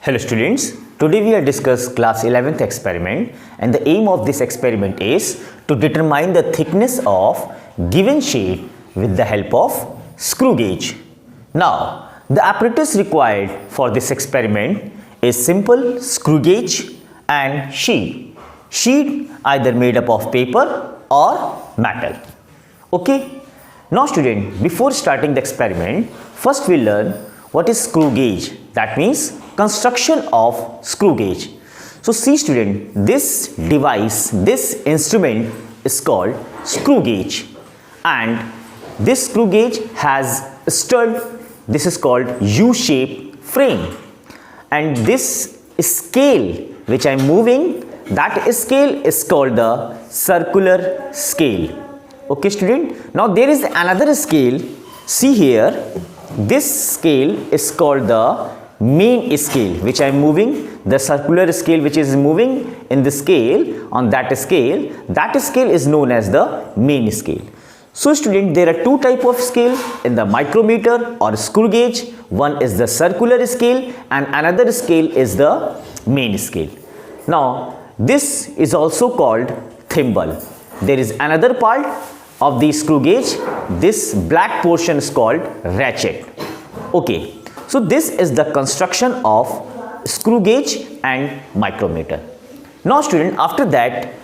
Hello students, today we are discuss class 11th experiment and the aim of this experiment is to determine the thickness of given sheet with the help of screw gauge. Now, the apparatus required for this experiment is simple screw gauge and sheet. Sheet either made up of paper or metal. Okay. Now student, before starting the experiment, first we learn what is screw gauge. That means construction of screw gauge. So see student, this device, this instrument is called screw gauge, and this screw gauge has a stud. This is called U-shaped frame, and this scale which I am moving, that scale is called the circular scale. Okay student, now there is another scale. See here, this scale is called the main scale which I am moving, the circular scale which is moving in the scale, on that scale is known as the main scale. So student, there are two type of scale in the micrometer or screw gauge. One is the circular scale and another scale is the main scale. Now this is also called thimble. There is another part of the screw gauge. This black portion is called ratchet. Okay, so this is the construction of screw gauge and micrometer. Now student, after that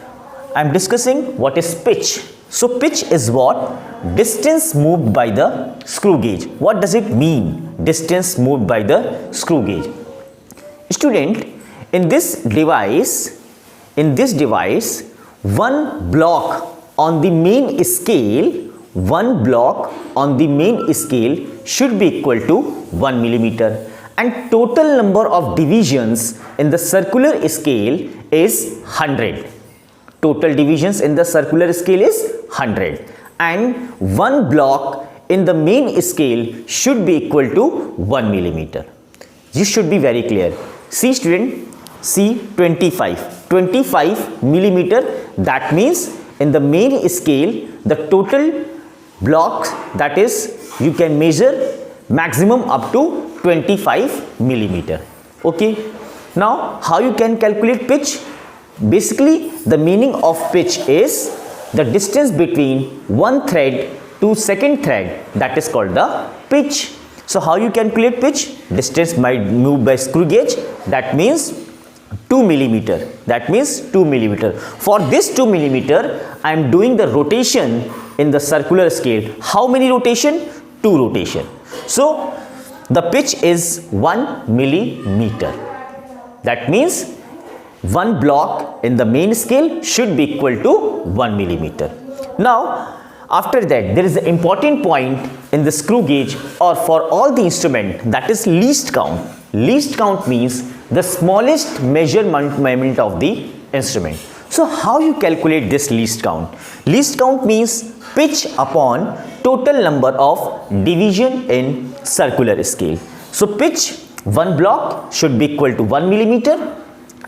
I am discussing what is pitch. So pitch is what? Distance moved by the screw gauge. What does it mean? Distance moved by the screw gauge. Student, in this device, one block on the main scale, should be equal to 1 millimeter, and total number of divisions in the circular scale is 100. Total divisions in the circular scale is 100, and one block in the main scale should be equal to 1 millimeter. This should be very clear. See student, see 25 millimeter. That means in the main scale, the total blocks, that is, you can measure maximum up to 25 millimeter. Okay. Now, how you can calculate pitch? Basically, the meaning of pitch is the distance between one thread to second thread, that is called the pitch. So, how you calculate pitch? Distance might move by screw gauge, that means 2 millimeter. That means 2 millimeter. For this 2 millimeter, I am doing the rotation in the circular scale. How many rotation? 2 rotation. So the pitch is 1 millimeter. That means one block in the main scale should be equal to 1 millimeter. Now after that, there is an important point in the screw gauge or for all the instrument, that is least count. Least count means the smallest measurement of the instrument. So how you calculate this least count? Least count means pitch upon total number of division in circular scale. So pitch, one block should be equal to 1 millimeter,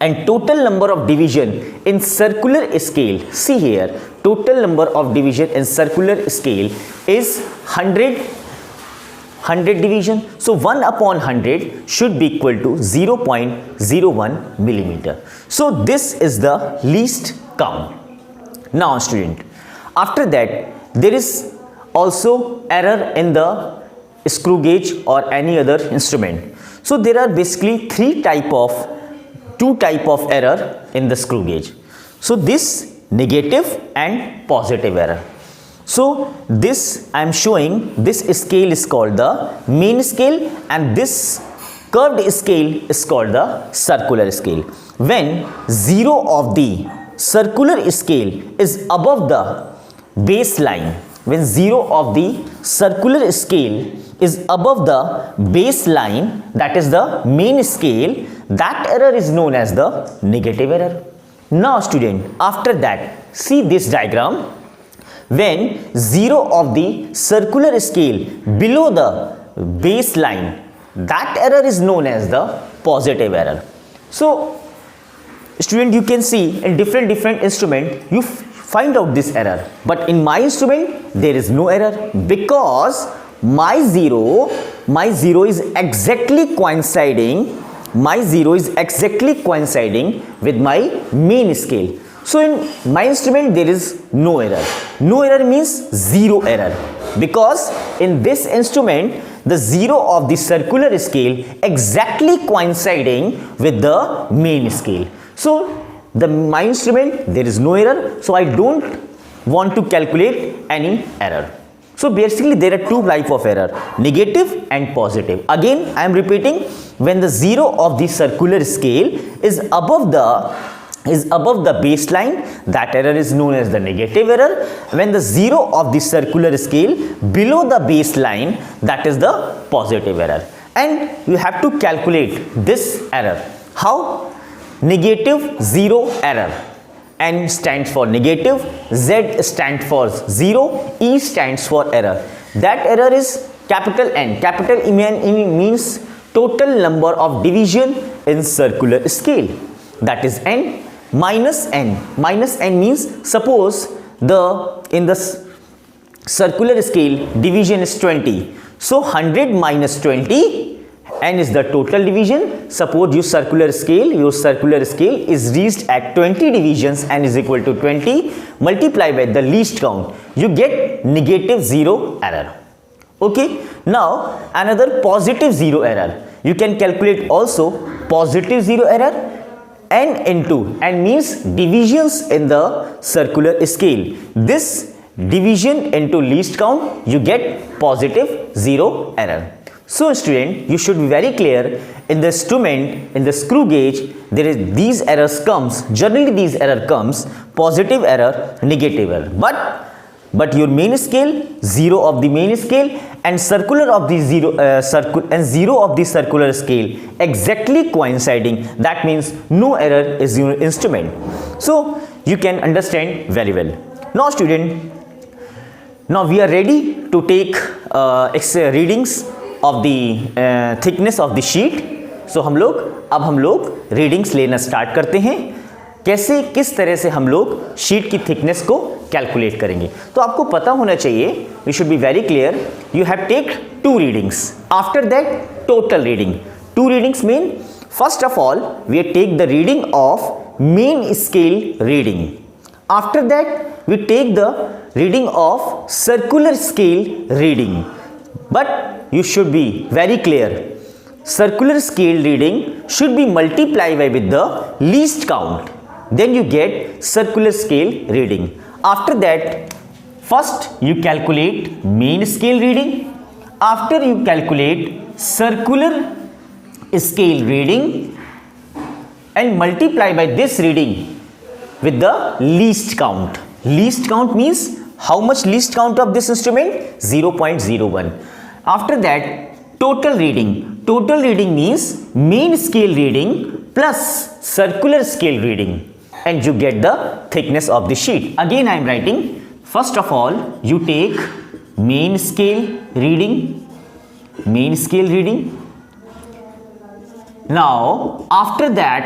and total number of division in circular scale, see here, total number of division in circular scale is 100 division. So 1 upon 100 should be equal to 0.01 millimeter. So this is the least count. Now student, after that there is also error in the screw gauge or any other instrument. So there are basically two type of error in the screw gauge. So this negative and positive error. So this I am showing, this scale is called the main scale and this curved scale is called the circular scale. When zero of the circular scale is above the baseline, when zero of the circular scale is above the baseline, that is the main scale, that error is known as the negative error. Now student, after that, see this diagram. When zero of the circular scale below the baseline, that error is known as the positive error. So student, you can see in different instrument you find out this error, but in my instrument there is no error because my zero is exactly coinciding my 0 is exactly coinciding with my main scale. So in my instrument there is no error. No error means zero error, because in this instrument the 0 of the circular scale exactly coinciding with the main scale. So my instrument there is no error, so I don't want to calculate any error. So basically there are two types of error, negative and positive. Again I am repeating, when the 0 of the circular scale is above the baseline, that error is known as the negative error. When the 0 of the circular scale below the baseline, that is the positive error. And you have to calculate this error. How? Negative 0 error. N stands for negative, Z stands for 0, E stands for error. That error is capital N. Capital N means total number of division in circular scale. That is N minus N. Minus N means suppose in the circular scale division is 20. So 100 minus 20, N is the total division. Suppose your circular scale is reached at 20 divisions, N is equal to 20, multiply by the least count, you get negative 0 error. Okay, now another positive 0 error. You can calculate also positive 0 error. N into N means divisions in the circular scale. This division into least count, you get positive 0 error. So student, you should be very clear, in the instrument, in the screw gauge, these errors comes, generally these error comes, positive error, negative error. But your main scale, 0 of the main scale and circular of the 0 of the circular scale exactly coinciding, that means no error is your instrument. So you can understand very well. Now student, now we are ready to take readings of the thickness of the sheet. So अब हम लोग readings लेना start करते हैं, किस तरह से हम लोग शीट की थिकनेस को कैलकुलेट करेंगे. तो आपको पता होना चाहिए, you should be very clear, you have take 2 readings, after that total reading. 2 readings mean first of all we take the reading of main scale reading, after that we take the reading of circular scale reading. But you should be very clear, circular scale reading should be multiplied by with the least count, then you get circular scale reading. After that, first you calculate main scale reading, after you calculate circular scale reading and multiply by this reading with the least count. Least count means how much least count of this instrument? 0.01. After that, total reading. Total reading means main scale reading plus circular scale reading, and you get the thickness of the sheet. Again I am writing, first of all you take main scale reading. Now after that,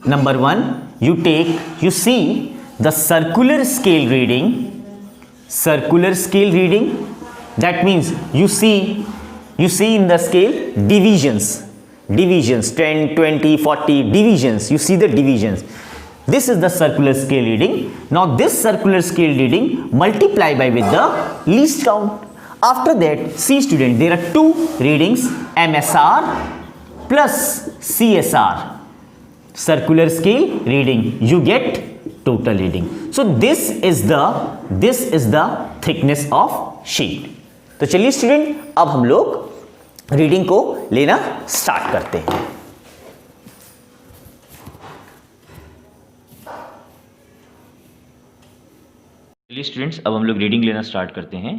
number 1 you see the circular scale reading. That means you see in the scale divisions 10, 20, 40 divisions, you see the divisions. This is the circular scale reading. Now this circular scale reading multiply by with the least count. After that, see student, there are 2 readings, MSR plus CSR, circular scale reading, you get total reading. So this is the thickness of sheet. तो चलिए student, अब हम लोग reading को लेना start करते हैं. चलिए स्टूडेंट्स, अब हम लोग रीडिंग लेना स्टार्ट करते हैं.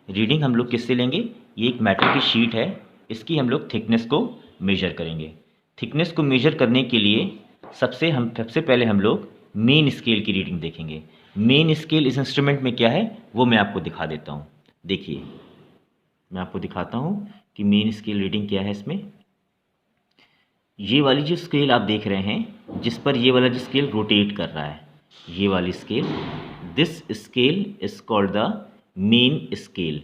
रीडिंग हम लोग किससे लेंगे? ये एक मेटल की शीट है, इसकी हम लोग थिकनेस को मेजर करेंगे. थिकनेस को मेजर करने के लिए सबसे पहले हम लोग मेन स्केल की रीडिंग देखेंगे. मेन स्केल इस इंस्ट्रूमेंट में क्या है वो मैं आपको दिखा देता हूँ. देखिए, मैं आपको दिखाता हूँ कि मेन स्केल रीडिंग क्या है इसमें. ये वाली जो स्केल आप देख रहे हैं, जिस पर ये वाला जो स्केल रोटेट कर रहा है, ये वाली scale, this scale is called the main scale.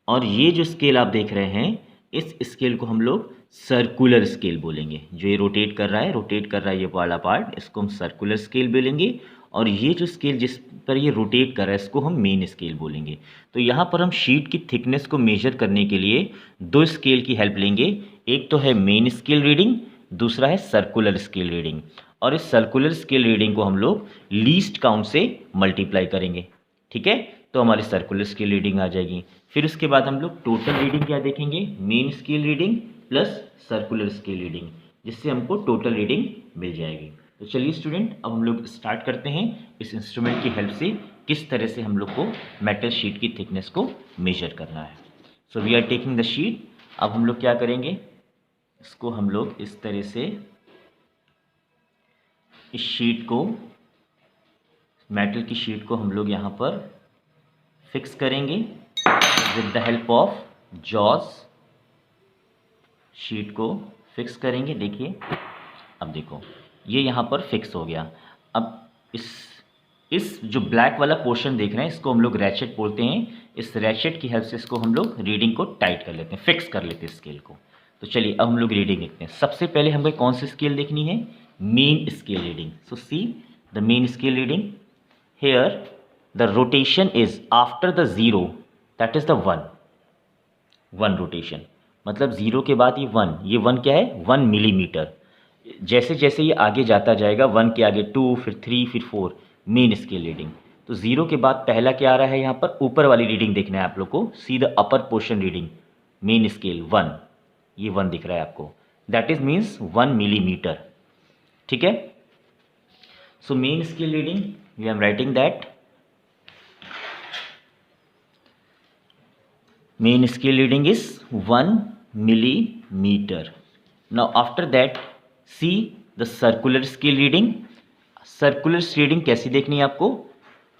और ये जो स्केल आप देख रहे हैं, इस स्केल को हम लोग सर्कुलर स्केल बोलेंगे। जो ये रोटेट कर रहा है ये वाला पार्ट, इसको हम सर्कुलर स्केल बोलेंगे। और ये जो स्केल जिस पर ये रोटेट कर रहा है इसको हम मेन स्केल बोलेंगे। तो यहाँ पर हम शीट की थिकनेस को मेजर करने के लिए दो स्केल की हेल्प लेंगे। एक तो है मेन स्केल रीडिंग, दूसरा है सर्कुलर स्केल रीडिंग। और इस सर्कुलर स्केल रीडिंग को हम लोग लीस्ट काउंट से मल्टीप्लाई करेंगे। ठीक है, तो हमारी सर्कुलर स्केल रीडिंग आ जाएगी। फिर उसके बाद हम लोग टोटल रीडिंग क्या देखेंगे, main scale reading plus circular scale reading, जिससे हमको टोटल रीडिंग मिल जाएगी। तो चलिए स्टूडेंट, अब हम लोग स्टार्ट करते हैं इस इंस्ट्रूमेंट की हेल्प से किस तरह से हम लोग को मेटल शीट की थिकनेस को मेजर करना है। So we are taking the sheet. अब हम लोग क्या करेंगे, इसको हम लोग इस तरह से इस शीट को, मेटल की शीट को हम लोग यहाँ पर फिक्स करेंगे with the help of jaws. Sheet को फिक्स करेंगे। देखिए, अब देखो ये यहाँ पर फिक्स हो गया। अब इस जो ब्लैक वाला पोर्शन देख रहे हैं इसको हम लोग रैचेट बोलते हैं। इस रैचेट की हेल्प से इसको हम लोग रीडिंग को टाइट कर लेते हैं, फिक्स कर लेते हैं स्केल को। तो चलिए अब हम लोग रीडिंग देखते हैं। सबसे पहले हमें कौन सी स्केल देखनी है, main scale reading. So see the main scale reading. Here the rotation is after the zero, that is the one rotation. मतलब जीरो के बाद ये वन क्या है, 1 मिलीमीटर। जैसे जैसे ये आगे जाता जाएगा, 1 के आगे 2, फिर 3, फिर 4, मेन स्केल रीडिंग। तो जीरो के बाद पहला क्या आ रहा है, यहाँ पर ऊपर वाली रीडिंग देखना है आप लोग को। See the upper portion reading, main scale 1, ये 1 दिख रहा है आपको, दैट इज मीन्स 1 मिलीमीटर। ठीक है, so main scale reading V am writing that main scale reading is 1 millimeter. Now after that see the circular scale reading. Circular reading कैसी देखनी है आपको,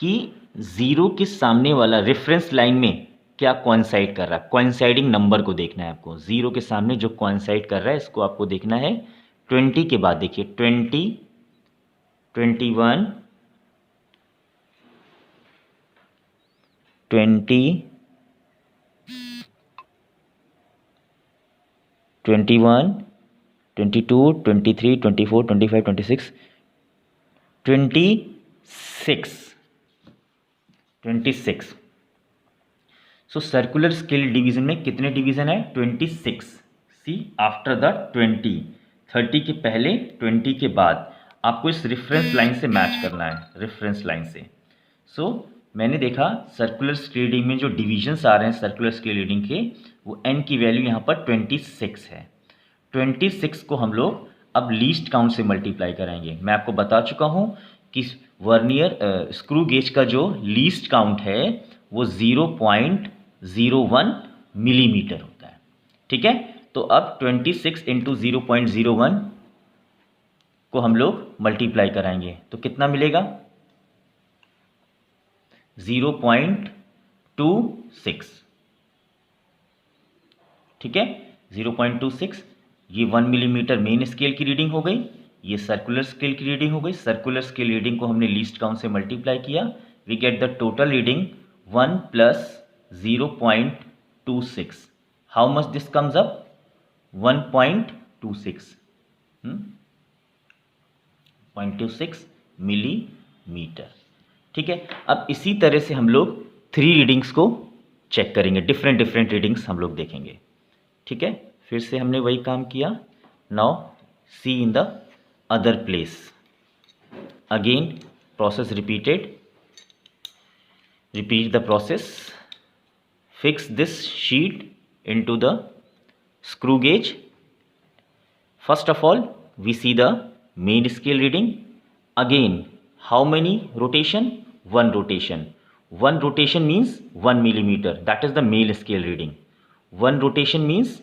कि जीरो के सामने वाला रेफरेंस लाइन में क्या कोइंसाइड कर रहा है, कोइंसाइडिंग नंबर को देखना है आपको। जीरो के सामने जो कोइंसाइड कर रहा है इसको आपको देखना है। 20 के बाद देखिए 20, 21, 20, 21, 22, 23, 24, 25, 26, 26। सो सर्कुलर स्केल डिवीजन में कितने डिवीजन है, 26। सी आफ्टर द 20, 30 के पहले 20 के बाद आपको इस रेफरेंस लाइन से मैच करना है, रेफरेंस लाइन से। सो मैंने देखा सर्कुलर स्केल रीडिंग में जो डिवीजन्स आ रहे हैं सर्कुलर स्केल रीडिंग के, वो n की वैल्यू यहाँ पर 26 है। 26 को हम लोग अब लीस्ट काउंट से मल्टीप्लाई कराएंगे। मैं आपको बता चुका हूँ कि वर्नियर स्क्रू गेज का जो लीस्ट काउंट है वो 0.01 मिलीमीटर होता है। ठीक है, तो अब 26 इंटू 0.01 को हम लोग मल्टीप्लाई कराएंगे तो कितना मिलेगा, 0.26। ठीक है, 0.26। ये 1 मिलीमीटर मेन स्केल की रीडिंग हो गई, ये सर्कुलर स्केल की रीडिंग हो गई। सर्कुलर स्केल रीडिंग को हमने लीस्ट काउंट से मल्टीप्लाई किया, we get the total reading 1 plus 0.26। How much this comes up, 1.26 0.26 millimetre. ठीक है, अब इसी तरह से हम लोग 3 रीडिंग्स को चेक करेंगे, डिफरेंट रीडिंग्स हम लोग देखेंगे। ठीक है, फिर से हमने वही काम किया। Now see in the other place, again process repeated, repeat the process, fix this sheet into the screw gauge. First of all we see the main scale reading. Again how many rotation, 1 rotation. 1 rotation means 1 millimeter, that is the main scale reading. 1 rotation means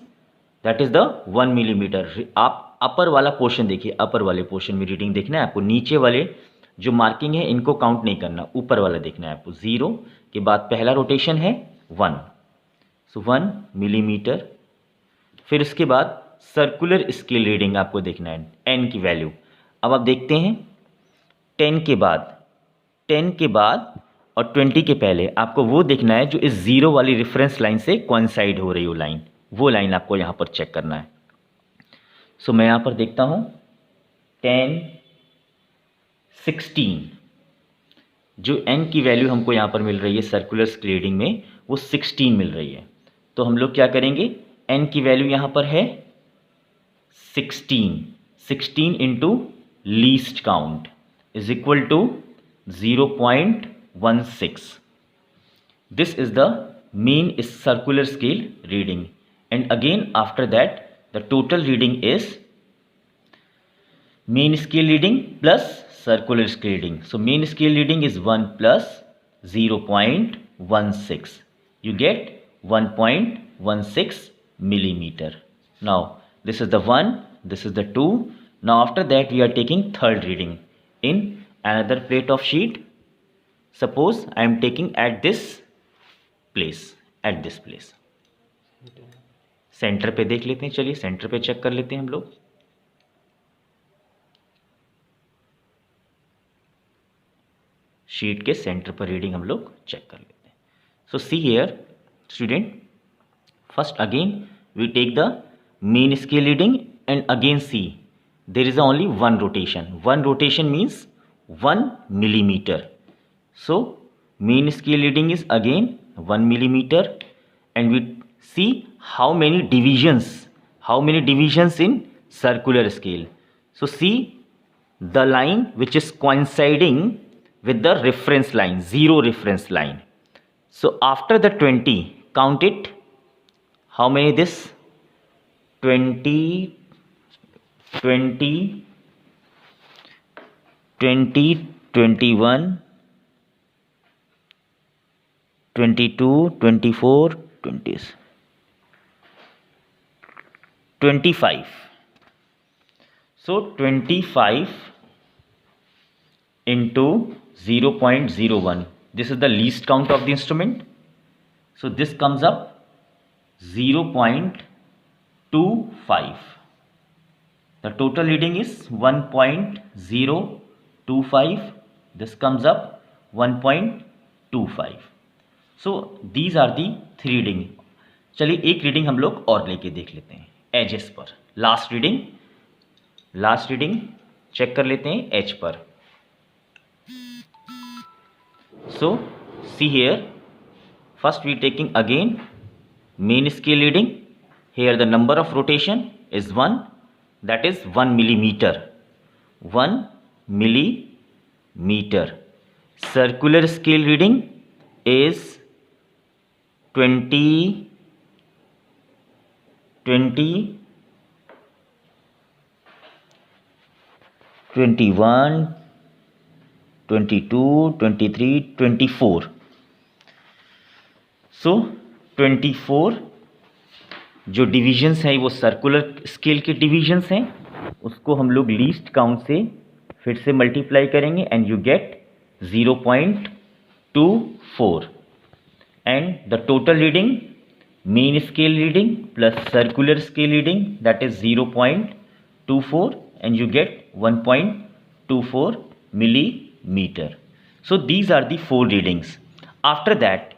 that is the 1 millimeter. आप अपर वाला portion देखिए, अपर वाले portion में reading देखना है आपको, नीचे वाले जो मार्किंग है इनको काउंट नहीं करना, ऊपर वाला देखना है आपको। 0 के बाद पहला रोटेशन है 1, सो 1 मिलीमीटर। फिर उसके बाद सर्कुलर स्केल रीडिंग आपको देखना है, n की वैल्यू। अब आप देखते हैं 10 के बाद और 20 के पहले आपको वो देखना है जो इस 0 वाली रेफरेंस लाइन से कोइंसाइड हो रही हो लाइन। वो लाइन आपको यहाँ पर चेक करना है। सो मैं यहाँ पर देखता हूँ 10, 16, जो n की वैल्यू हमको यहाँ पर मिल रही है सर्कुलर स्केल रीडिंग में, वो 16 मिल रही है। तो हम लोग क्या करेंगे, n की वैल्यू यहाँ पर है 16, 16 into least count is equal to 0.16. This is the mean circular scale reading, and again after that the total reading is mean scale reading plus circular scale reading. So mean scale reading is 1 plus 0.16. You get 1.16 millimeter. Now this is the 1, this is the 2. Now after that we are taking third reading in another plate of sheet. Suppose I am taking at this place, centre पे देख लेते हैं। चलिए centre पे check कर लेते हैं हम लोग। शीट के सेंटर पर रीडिंग हम लोग चेक कर लेते हैं। So see here student, first again we take the main scale reading and again see there is only one rotation means 1 millimeter. So mean scale reading is again 1 millimeter, and we see how many divisions in circular scale. So see the line which is coinciding with the reference line, 0 reference line. So after the 20, count it, how many this, 20, 21, 22, 24, 25. So 25 into 0.01. This is the least count of the instrument. So this comes up 0.25. The total reading is 1.025. This comes up 1.25. So these are the 3 reading. चलिए एक reading हम लोग और लेके देख लेते हैं edges पर। लास्ट रीडिंग चेक कर लेते हैं as per. So see here, first we taking again main scale reading. Here the number of rotation is 1, that is 1 millimeter. 1 millimeter. Circular scale reading is 20, 21, 22, 23, 24. So 24 जो divisions हैं वो circular scale के divisions हैं, उसको हम लोग least count से फिर से मल्टीप्लाई करेंगे and you get 0.24, and the total reading mean scale reading plus circular scale reading, that is 0.24, and you get 1.24 millimeter. So these are the 4 readings. After that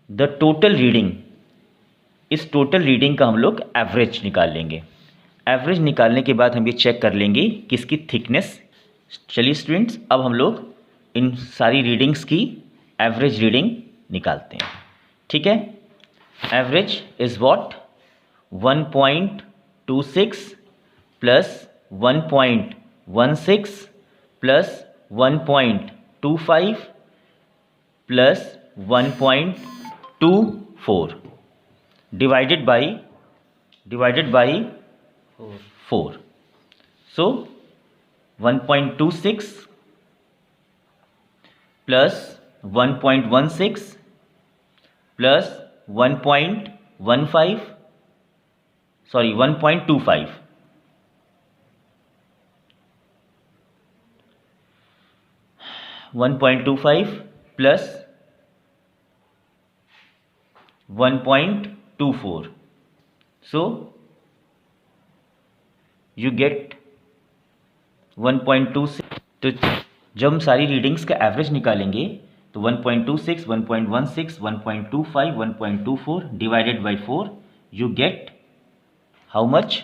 the total reading, इस total reading का हम लोग average निकाल लेंगे। Average निकालने के बाद हम ये चेक कर लेंगे कि इसकी थिकनेस। चलिए स्टूडेंट्स, अब हम लोग इन सारी रीडिंग्स की एवरेज रीडिंग निकालते हैं। ठीक है, average is what, 1.26 plus 1.16 plus 1.25 plus 1.24 divided by 4. So 1.26 plus 1.16 plus 1.25, sorry 1.25, plus 1.24. So you get 1.26. तो जब हम सारी रीडिंग्स का एवरेज निकालेंगे तो 1.26, 1.16, 1.25, 1.24 divided by 4 you get how much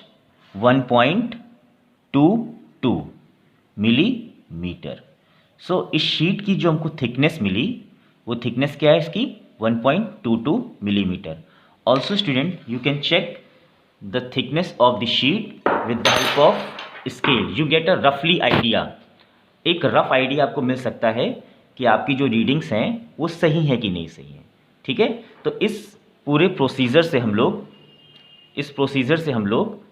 1.22 millimetre. So इस शीट की जो हमको थिकनेस मिली वो थिकनेस क्या है इसकी 1.22 millimetre. Also student you can check the thickness of the sheet with the help of scale, you get a रफली आइडिया। एक रफ आइडिया आपको मिल सकता है कि आपकी जो रीडिंग्स हैं वो सही है कि नहीं सही है। ठीक है, तो इस पूरे प्रोसीजर से हम लोग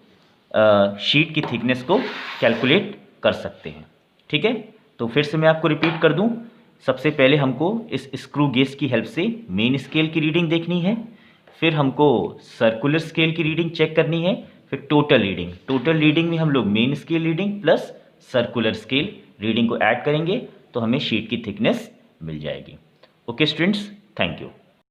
शीट की थिकनेस को कैलकुलेट कर सकते हैं। ठीक है, तो फिर से मैं आपको रिपीट कर दूं, सबसे पहले हमको इस स्क्रू गेज की हेल्प से मेन स्केल की रीडिंग देखनी है, फिर हमको सर्कुलर स्केल की रीडिंग चेक करनी है, फिर टोटल रीडिंग में हम लोग main scale reading plus circular scale reading को ऐड करेंगे तो हमें शीट की थिकनेस मिल जाएगी। Okay students, thank you.